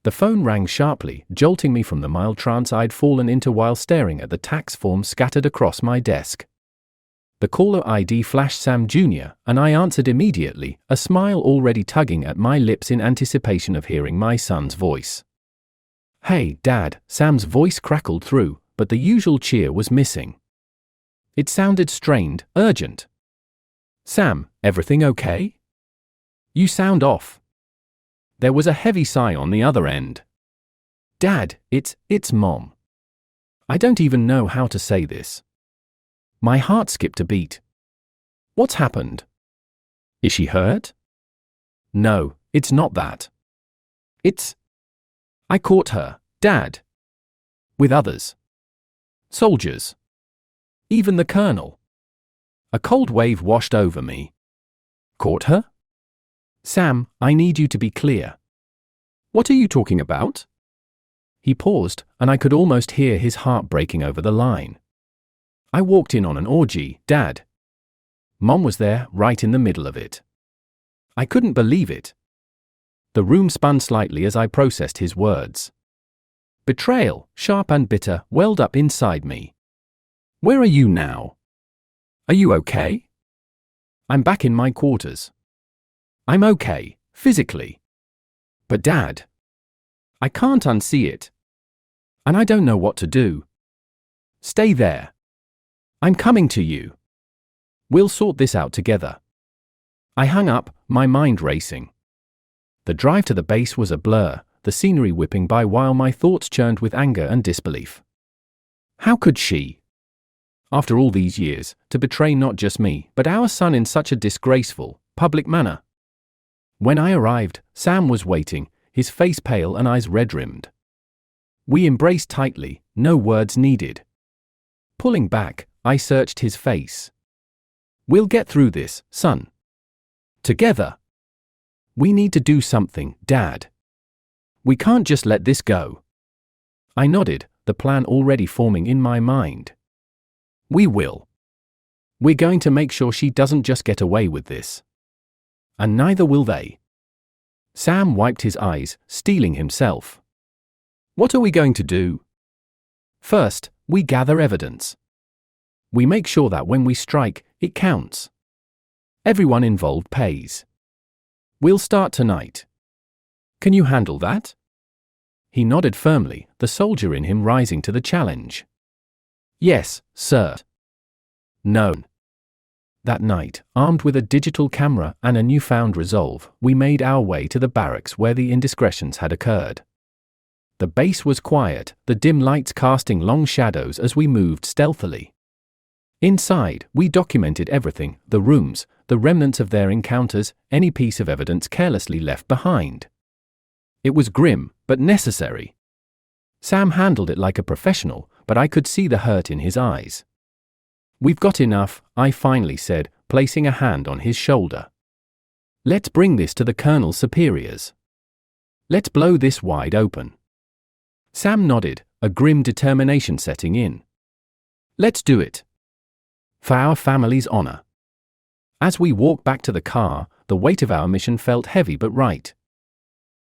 The phone rang sharply, jolting me from the mild trance I'd fallen into while staring at the tax forms scattered across my desk. The caller ID flashed Sam Jr., and I answered immediately, a smile already tugging at my lips in anticipation of hearing my son's voice. "Hey, Dad," Sam's voice crackled through, but the usual cheer was missing. It sounded strained, urgent. "Sam, everything okay? You sound off." There was a heavy sigh on the other end. "Dad, it's Mom. I don't even know how to say this." My heart skipped a beat. "What's happened? Is she hurt?" "No, it's not that. I caught her, Dad. With others. Soldiers. Even the colonel." A cold wave washed over me. "Caught her? Sam, I need you to be clear. What are you talking about?" He paused, and I could almost hear his heart breaking over the line. "I walked in on an orgy, Dad. Mom was there, right in the middle of it. I couldn't believe it." The room spun slightly as I processed his words. Betrayal, sharp and bitter, welled up inside me. "Where are you now? Are you okay?" "I'm back in my quarters. I'm okay, physically. But Dad, I can't unsee it. And I don't know what to do. Stay there. I'm coming to you. We'll sort this out together." I hung up, my mind racing. The drive to the base was a blur, the scenery whipping by while my thoughts churned with anger and disbelief. How could she, after all these years, to betray not just me, but our son in such a disgraceful, public manner? When I arrived, Sam was waiting, his face pale and eyes red-rimmed. We embraced tightly, no words needed. Pulling back, I searched his face. "We'll get through this, son. Together. We need to do something, Dad. We can't just let this go." I nodded, the plan already forming in my mind. "We will. We're going to make sure she doesn't just get away with this. And neither will they." Sam wiped his eyes, steeling himself. "What are we going to do?" "First, we gather evidence. We make sure that when we strike, it counts. Everyone involved pays. We'll start tonight. Can you handle that?" He nodded firmly, the soldier in him rising to the challenge. "Yes, sir." "Known." That night, armed with a digital camera and a newfound resolve, we made our way to the barracks where the indiscretions had occurred. The base was quiet, the dim lights casting long shadows as we moved stealthily. Inside, we documented everything, the rooms, the remnants of their encounters, any piece of evidence carelessly left behind. It was grim, but necessary. Sam handled it like a professional, but I could see the hurt in his eyes. "We've got enough," I finally said, placing a hand on his shoulder. "Let's bring this to the colonel's superiors. Let's blow this wide open." Sam nodded, a grim determination setting in. "Let's do it. For our family's honor." As we walked back to the car, the weight of our mission felt heavy but right.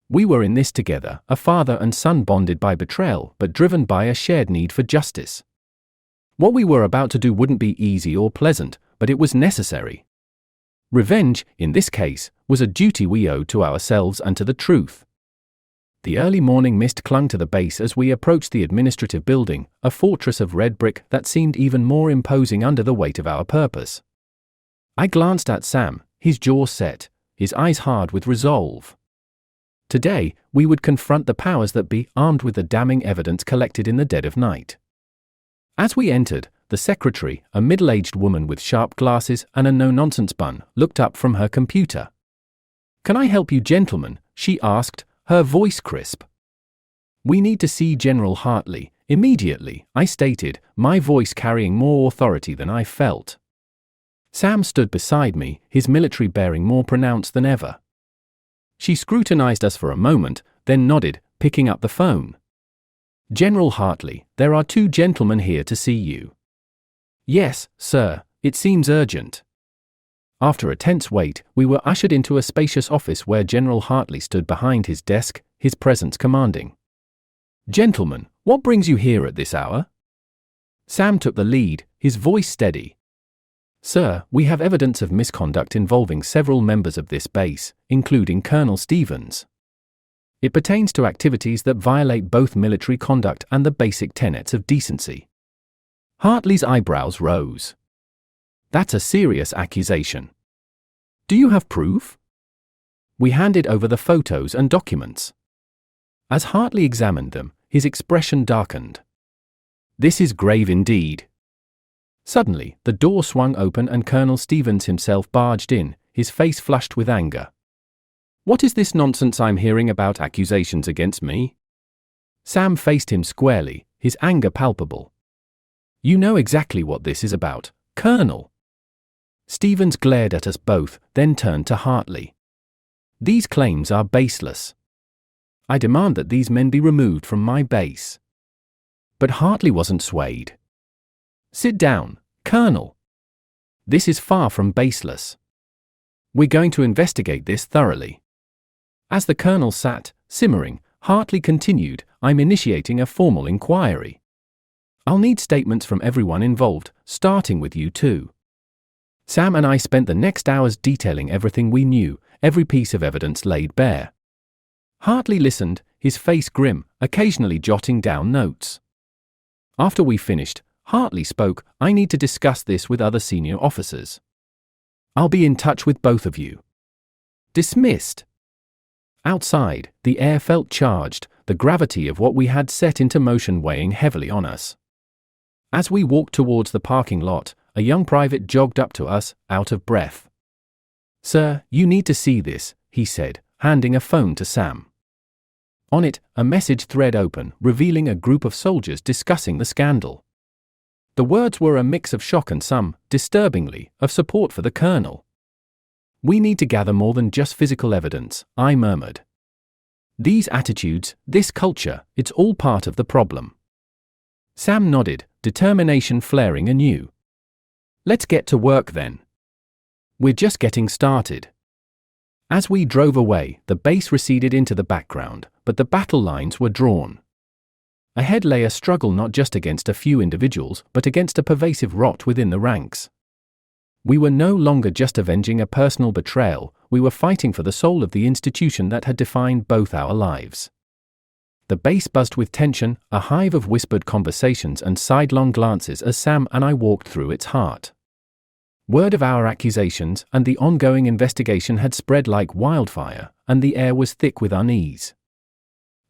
We were in this together, a father and son bonded by betrayal but driven by a shared need for justice. What we were about to do wouldn't be easy or pleasant, but it was necessary. Revenge, in this case, was a duty we owed to ourselves and to the truth. The early morning mist clung to the base as we approached the administrative building, a fortress of red brick that seemed even more imposing under the weight of our purpose. I glanced at Sam, his jaw set, his eyes hard with resolve. Today, we would confront the powers that be, armed with the damning evidence collected in the dead of night. As we entered, the secretary, a middle-aged woman with sharp glasses and a no-nonsense bun, looked up from her computer. "Can I help you, gentlemen?" she asked, her voice crisp. "We need to see General Hartley, immediately," I stated, my voice carrying more authority than I felt. Sam stood beside me, his military bearing more pronounced than ever. She scrutinized us for a moment, then nodded, picking up the phone. "General Hartley, there are 2 gentlemen here to see you." "Yes, sir, it seems urgent." After a tense wait, we were ushered into a spacious office where General Hartley stood behind his desk, his presence commanding. "Gentlemen, what brings you here at this hour?" Sam took the lead, his voice steady. "Sir, we have evidence of misconduct involving several members of this base, including Colonel Stevens. It pertains to activities that violate both military conduct and the basic tenets of decency." Hartley's eyebrows rose. "That's a serious accusation. Do you have proof?" We handed over the photos and documents. As Hartley examined them, his expression darkened. "This is grave indeed." Suddenly, the door swung open and Colonel Stevens himself barged in, his face flushed with anger. "What is this nonsense I'm hearing about accusations against me?" Sam faced him squarely, his anger palpable. "You know exactly what this is about, Colonel." Stevens glared at us both, then turned to Hartley. "These claims are baseless. I demand that these men be removed from my base." But Hartley wasn't swayed. "Sit down, Colonel. This is far from baseless. We're going to investigate this thoroughly." As the Colonel sat, simmering, Hartley continued, "I'm initiating a formal inquiry. I'll need statements from everyone involved, starting with you two." Sam and I spent the next hours detailing everything we knew, every piece of evidence laid bare. Hartley listened, his face grim, occasionally jotting down notes. After we finished, Hartley spoke, "I need to discuss this with other senior officers. I'll be in touch with both of you." Dismissed. Outside, the air felt charged, the gravity of what we had set into motion weighing heavily on us. As we walked towards the parking lot, a young private jogged up to us, out of breath. "Sir, you need to see this," he said, handing a phone to Sam. On it, a message thread open, revealing a group of soldiers discussing the scandal. The words were a mix of shock and some, disturbingly, of support for the Colonel. "We need to gather more than just physical evidence," I murmured. "These attitudes, this culture, it's all part of the problem." Sam nodded, determination flaring anew. "Let's get to work then. We're just getting started." As we drove away, the base receded into the background, but the battle lines were drawn. Ahead lay a struggle not just against a few individuals, but against a pervasive rot within the ranks. We were no longer just avenging a personal betrayal, we were fighting for the soul of the institution that had defined both our lives. The base buzzed with tension, a hive of whispered conversations and sidelong glances as Sam and I walked through its heart. Word of our accusations and the ongoing investigation had spread like wildfire, and the air was thick with unease.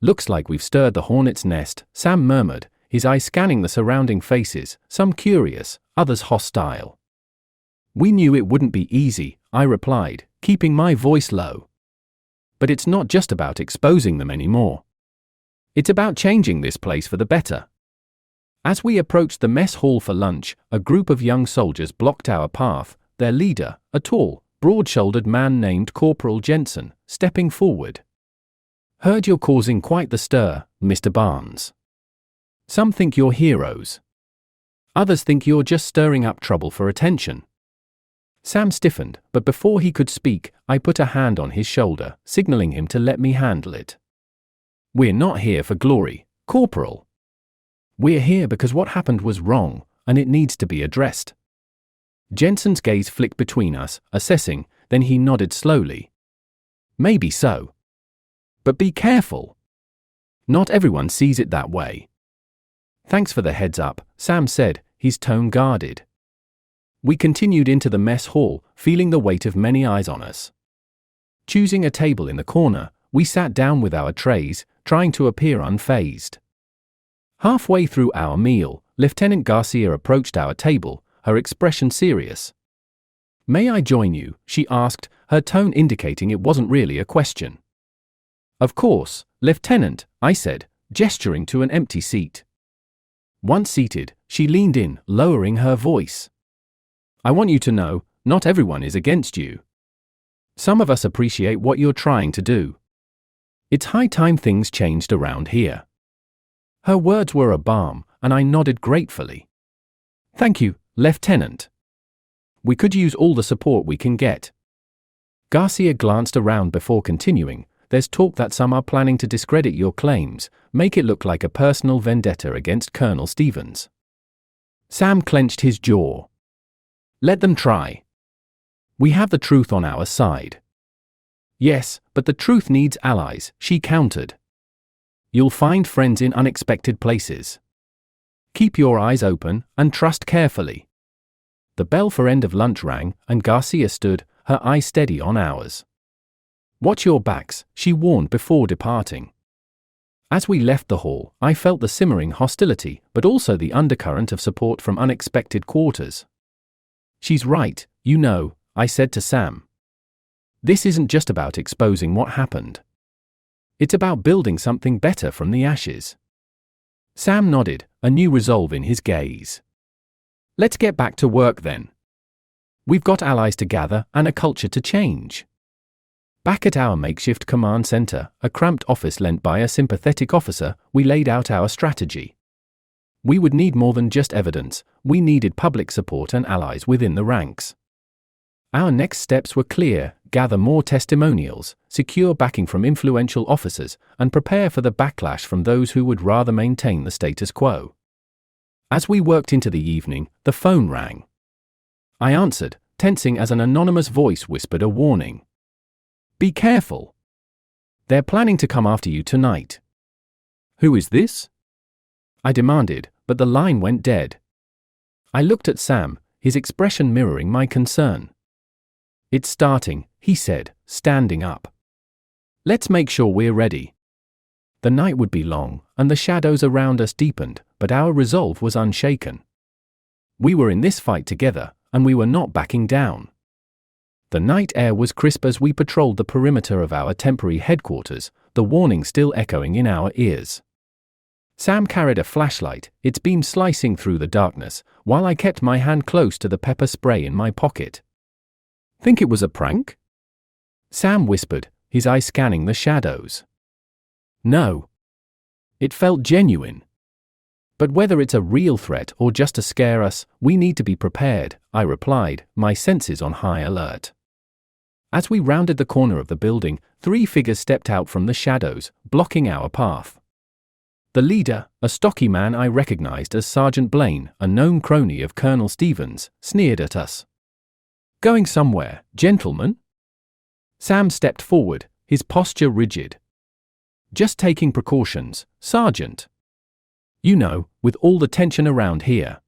"Looks like we've stirred the hornet's nest," Sam murmured, his eyes scanning the surrounding faces, some curious, others hostile. "We knew it wouldn't be easy," I replied, keeping my voice low. "But it's not just about exposing them anymore. It's about changing this place for the better." As we approached the mess hall for lunch, a group of young soldiers blocked our path, their leader, a tall, broad-shouldered man named Corporal Jensen, stepping forward. "Heard you're causing quite the stir, Mr. Barnes. Some think you're heroes. Others think you're just stirring up trouble for attention." Sam stiffened, but before he could speak, I put a hand on his shoulder, signaling him to let me handle it. "We're not here for glory, Corporal. We're here because what happened was wrong, and it needs to be addressed." Jensen's gaze flicked between us, assessing, then he nodded slowly. "Maybe so. But be careful. Not everyone sees it that way." "Thanks for the heads up," Sam said, his tone guarded. We continued into the mess hall, feeling the weight of many eyes on us. Choosing a table in the corner, we sat down with our trays, trying to appear unfazed. Halfway through our meal, Lieutenant Garcia approached our table, her expression serious. "May I join you?" she asked, her tone indicating it wasn't really a question. "Of course, Lieutenant," I said, gesturing to an empty seat. Once seated, she leaned in, lowering her voice. "I want you to know, not everyone is against you. Some of us appreciate what you're trying to do. It's high time things changed around here." Her words were a balm, and I nodded gratefully. "Thank you, Lieutenant." We could use all the support we can get. Garcia glanced around before continuing. There's talk that some are planning to discredit your claims, make it look like a personal vendetta against Colonel Stevens. Sam clenched his jaw. Let them try. We have the truth on our side. Yes, but the truth needs allies, she countered. You'll find friends in unexpected places. Keep your eyes open and trust carefully. The bell for end of lunch rang, and Garcia stood, her eyes steady on ours. Watch your backs, she warned before departing. As we left the hall, I felt the simmering hostility, but also the undercurrent of support from unexpected quarters. She's right, you know, I said to Sam. This isn't just about exposing what happened. It's about building something better from the ashes. Sam nodded, a new resolve in his gaze. Let's get back to work then. We've got allies to gather and a culture to change. Back at our makeshift command center, a cramped office lent by a sympathetic officer, we laid out our strategy. We would need more than just evidence, we needed public support and allies within the ranks. Our next steps were clear: gather more testimonials, secure backing from influential officers, and prepare for the backlash from those who would rather maintain the status quo. As we worked into the evening, the phone rang. I answered, tensing as an anonymous voice whispered a warning. Be careful. They're planning to come after you tonight. Who is this? I demanded, but the line went dead. I looked at Sam, his expression mirroring my concern. It's starting, he said, standing up. Let's make sure we're ready. The night would be long, and the shadows around us deepened, but our resolve was unshaken. We were in this fight together, and we were not backing down. The night air was crisp as we patrolled the perimeter of our temporary headquarters, the warning still echoing in our ears. Sam carried a flashlight, its beam slicing through the darkness, while I kept my hand close to the pepper spray in my pocket. Think it was a prank? Sam whispered, his eyes scanning the shadows. No. It felt genuine. But whether it's a real threat or just to scare us, we need to be prepared, I replied, my senses on high alert. As we rounded the corner of the building, 3 figures stepped out from the shadows, blocking our path. The leader, a stocky man I recognized as Sergeant Blaine, a known crony of Colonel Stevens, sneered at us. Going somewhere, gentlemen? Sam stepped forward, his posture rigid. Just taking precautions, Sergeant. You know, with all the tension around here.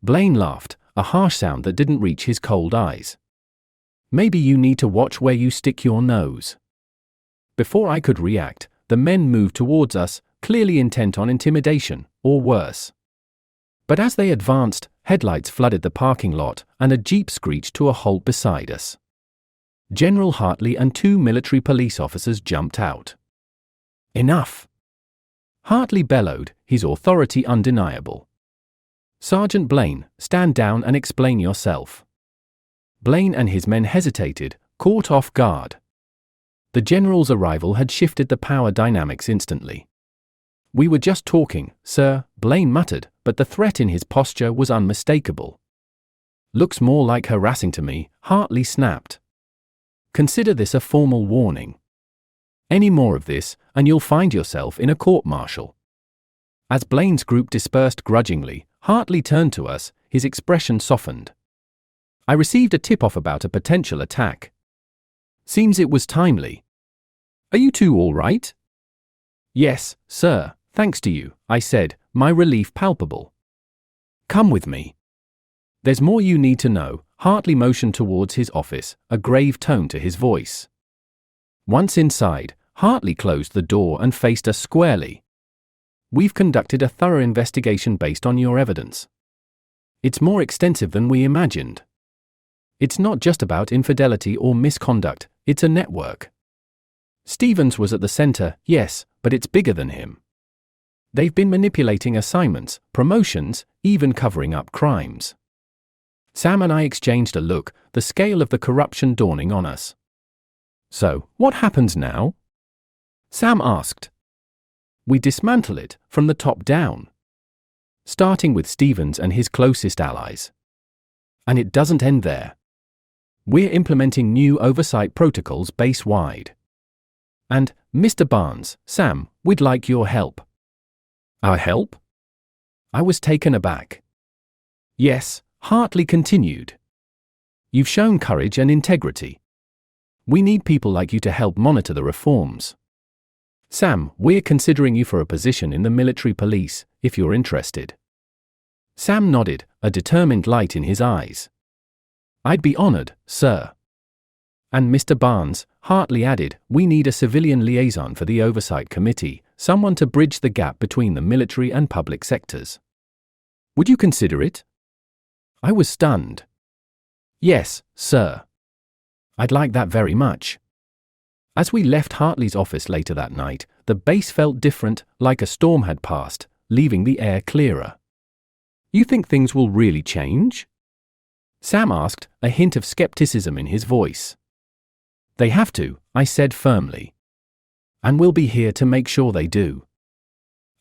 Blaine laughed, a harsh sound that didn't reach his cold eyes. Maybe you need to watch where you stick your nose. Before I could react, the men moved towards us, clearly intent on intimidation, or worse. But as they advanced, headlights flooded the parking lot, and a jeep screeched to a halt beside us. General Hartley and 2 military police officers jumped out. Enough! Hartley bellowed, his authority undeniable. Sergeant Blaine, stand down and explain yourself. Blaine and his men hesitated, caught off guard. The general's arrival had shifted the power dynamics instantly. We were just talking, sir, Blaine muttered, but the threat in his posture was unmistakable. Looks more like harassing to me, Hartley snapped. Consider this a formal warning. Any more of this, and you'll find yourself in a court-martial. As Blaine's group dispersed grudgingly, Hartley turned to us, his expression softened. I received a tip-off about a potential attack. Seems it was timely. Are you two all right? Yes, sir, thanks to you, I said, my relief palpable. Come with me. There's more you need to know. Hartley motioned towards his office, a grave tone to his voice. Once inside, Hartley closed the door and faced us squarely. We've conducted a thorough investigation based on your evidence. It's more extensive than we imagined. It's not just about infidelity or misconduct, it's a network. Stevens was at the center, yes, but it's bigger than him. They've been manipulating assignments, promotions, even covering up crimes. Sam and I exchanged a look, the scale of the corruption dawning on us. So, what happens now? Sam asked. We dismantle it, from the top down. Starting with Stevens and his closest allies. And it doesn't end there. We're implementing new oversight protocols base-wide. And, Mr. Barnes, Sam, we'd like your help. Our help? I was taken aback. Yes, Hartley continued. You've shown courage and integrity. We need people like you to help monitor the reforms. Sam, we're considering you for a position in the military police, if you're interested. Sam nodded, a determined light in his eyes. I'd be honored, sir. And Mr. Barnes, Hartley added, we need a civilian liaison for the Oversight Committee, someone to bridge the gap between the military and public sectors. Would you consider it? I was stunned. Yes, sir. I'd like that very much. As we left Hartley's office later that night, the base felt different, like a storm had passed, leaving the air clearer. You think things will really change? Sam asked, a hint of skepticism in his voice. They have to, I said firmly. And we'll be here to make sure they do.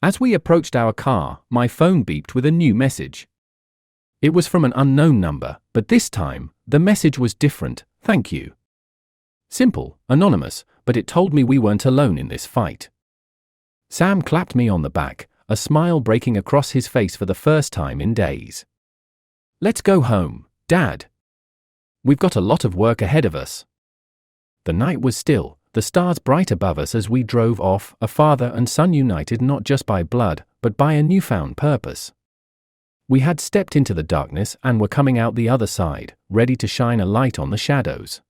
As we approached our car, my phone beeped with a new message. It was from an unknown number, but this time, the message was different, thank you. Simple, anonymous, but it told me we weren't alone in this fight. Sam clapped me on the back, a smile breaking across his face for the first time in days. Let's go home, Dad. We've got a lot of work ahead of us. The night was still, the stars bright above us as we drove off, a father and son united not just by blood, but by a newfound purpose. We had stepped into the darkness and were coming out the other side, ready to shine a light on the shadows.